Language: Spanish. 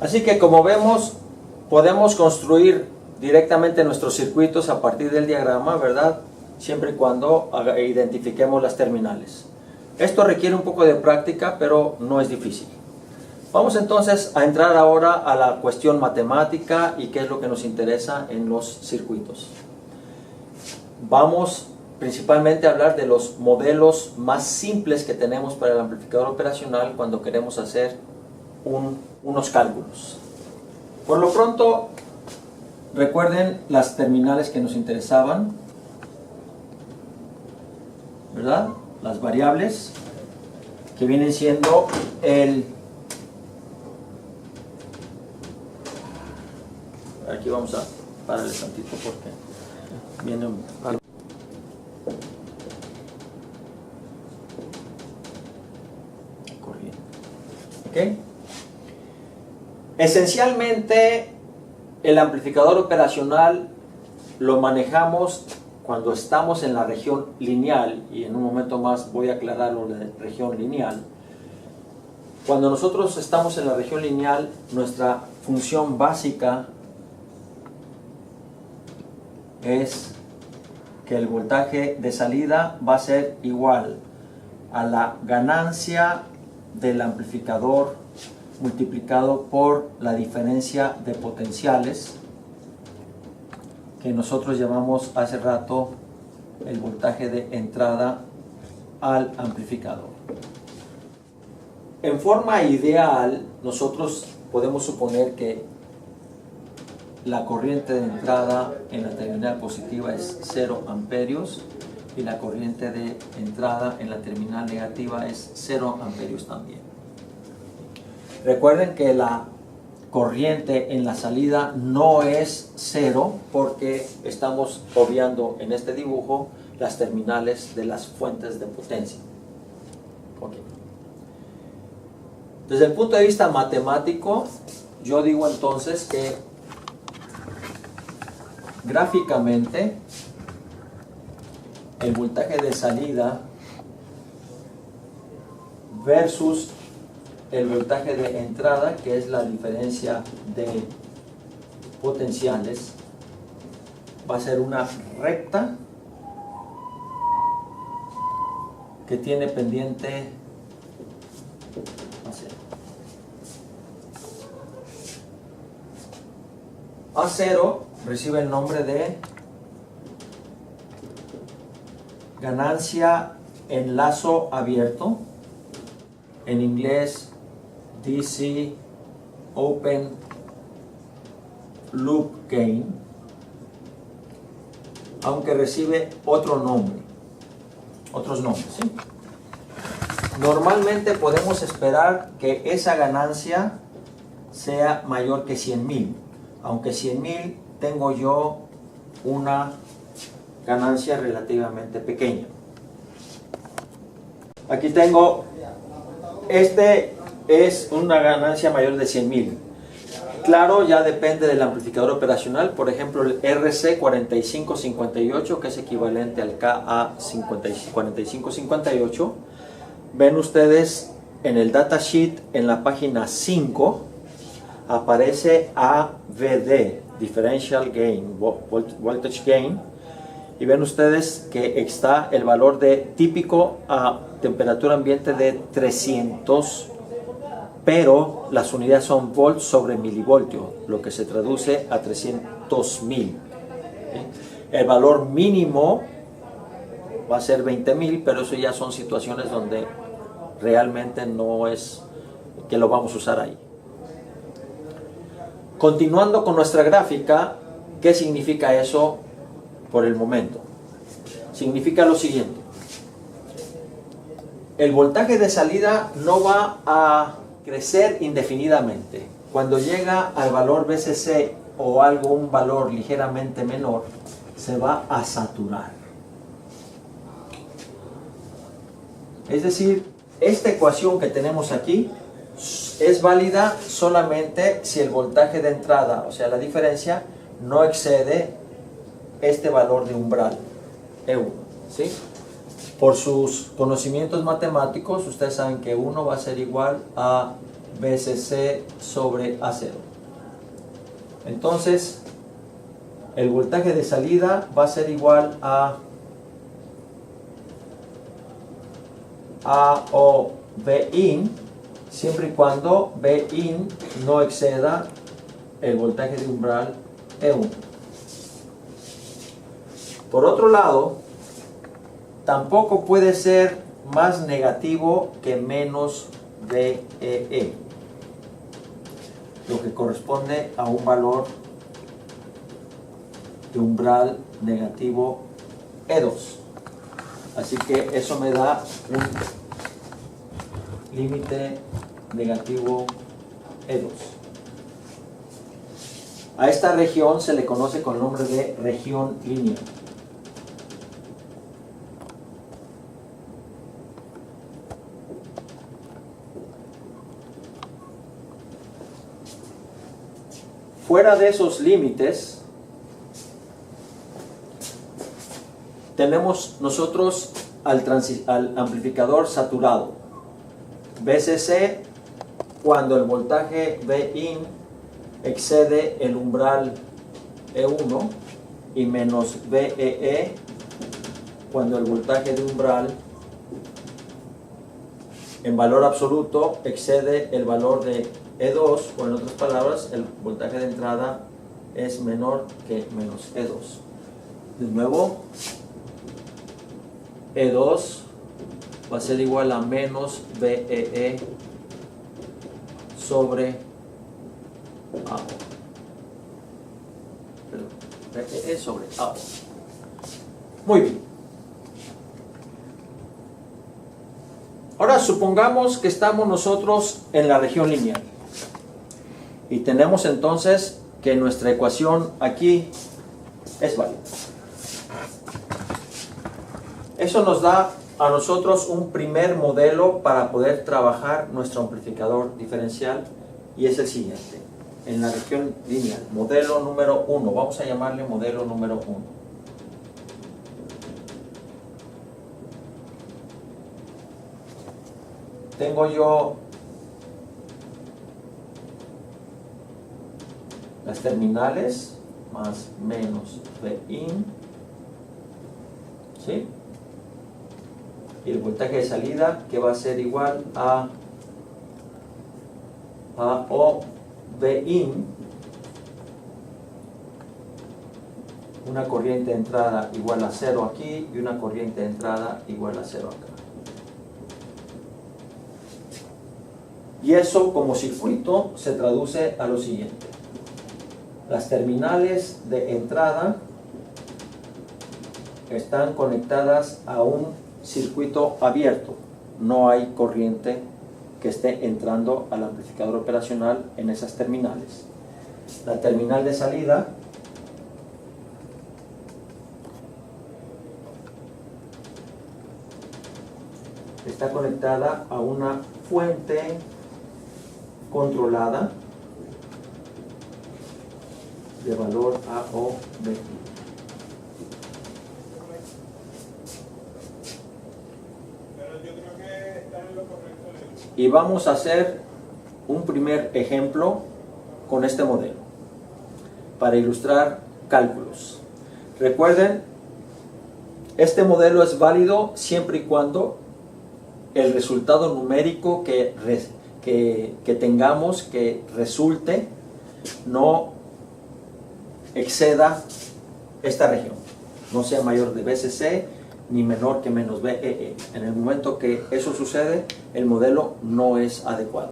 Así que como vemos, podemos construir directamente nuestros circuitos a partir del diagrama, ¿verdad? Siempre y cuando identifiquemos las terminales. Esto requiere un poco de práctica, pero no es difícil. Vamos entonces a entrar ahora a la cuestión matemática y qué es lo que nos interesa en los circuitos. Vamos principalmente a hablar de los modelos más simples que tenemos para el amplificador operacional cuando queremos hacer unos cálculos. Por lo pronto, recuerden las terminales que nos interesaban, ¿verdad? Las variables que vienen siendo aquí vamos a pararle tantito porque viene algo. ¿Okay? Esencialmente, el amplificador operacional lo manejamos cuando estamos en la región lineal, y en un momento más voy a aclarar lo de región lineal. Cuando nosotros estamos en la región lineal, nuestra función básica es que el voltaje de salida va a ser igual a la ganancia del amplificador multiplicado por la diferencia de potenciales, que nosotros llamamos hace rato el voltaje de entrada al amplificador. En forma ideal, nosotros podemos suponer que la corriente de entrada en la terminal positiva es 0 amperios y la corriente de entrada en la terminal negativa es 0 amperios también. Recuerden que la corriente en la salida no es 0 porque estamos obviando en este dibujo las terminales de las fuentes de potencia. Okay. Desde el punto de vista matemático, yo digo entonces que gráficamente el voltaje de salida versus el voltaje de entrada, que es la diferencia de potenciales, va a ser una recta que tiene pendiente A0, recibe el nombre de ganancia en lazo abierto, en inglés DC Open Loop Gain, aunque recibe otros nombres, ¿sí? Normalmente podemos esperar que esa ganancia sea mayor que 100,000, aunque 100,000 tengo yo una ganancia relativamente pequeña. Aquí tengo, este es una ganancia mayor de 100,000. Claro, ya depende del amplificador operacional. Por ejemplo, el RC4558, que es equivalente al KA4558. Ven ustedes en el datasheet, en la página 5, aparece AVD, Differential Gain, Voltage Gain. Y ven ustedes que está el valor de típico a temperatura ambiente de 300, pero las unidades son volts sobre milivoltio, lo que se traduce a 300,000. El valor mínimo va a ser 20,000, pero eso ya son situaciones donde realmente no es que lo vamos a usar ahí. Continuando con nuestra gráfica, ¿qué significa eso por el momento? Significa lo siguiente: el voltaje de salida no va a crecer indefinidamente. Cuando llega al valor VCC o un valor ligeramente menor, se va a saturar. Es decir, esta ecuación que tenemos aquí es válida solamente si el voltaje de entrada, o sea la diferencia, no excede este valor de umbral, E1, ¿sí? Por sus conocimientos matemáticos, ustedes saben que 1 va a ser igual a VCC sobre A0. Entonces, el voltaje de salida va a ser igual a o Vin, siempre y cuando Vin no exceda el voltaje de umbral E1. Por otro lado, tampoco puede ser más negativo que menos VEE, lo que corresponde a un valor de umbral negativo E2. Así que eso me da un límite negativo E2. A esta región se le conoce con el nombre de región lineal. Fuera de esos límites, tenemos nosotros al amplificador saturado. VCC cuando el voltaje Vin excede el umbral E1 y menos VEE cuando el voltaje de umbral en valor absoluto excede el valor de E2, o en otras palabras, el voltaje de entrada es menor que menos E2. De nuevo, E2 va a ser igual a menos VEE sobre AO. Perdón, VEE sobre AO. Muy bien. Ahora supongamos que estamos nosotros en la región lineal. Y tenemos entonces que nuestra ecuación aquí es válida. Eso nos da a nosotros un primer modelo para poder trabajar nuestro amplificador diferencial, y es el siguiente. En la región lineal, modelo número 1, vamos a llamarle modelo número 1. Tengo yo las terminales más menos Vin, ¿sí? Y el voltaje de salida, que va a ser igual a O Vin, una corriente de entrada igual a 0 aquí y una corriente de entrada igual a 0 acá. Y eso como circuito se traduce a lo siguiente. Las terminales de entrada están conectadas a un circuito abierto. No hay corriente que esté entrando al amplificador operacional en esas terminales. La terminal de salida está conectada a una fuente controlada de valor AO de aquí. Y vamos a hacer un primer ejemplo con este modelo para ilustrar cálculos. Recuerden, este modelo es válido siempre y cuando el resultado numérico que tengamos que resulte no exceda esta región, no sea mayor de VCC ni menor que menos VEE. En el momento que eso sucede, el modelo no es adecuado.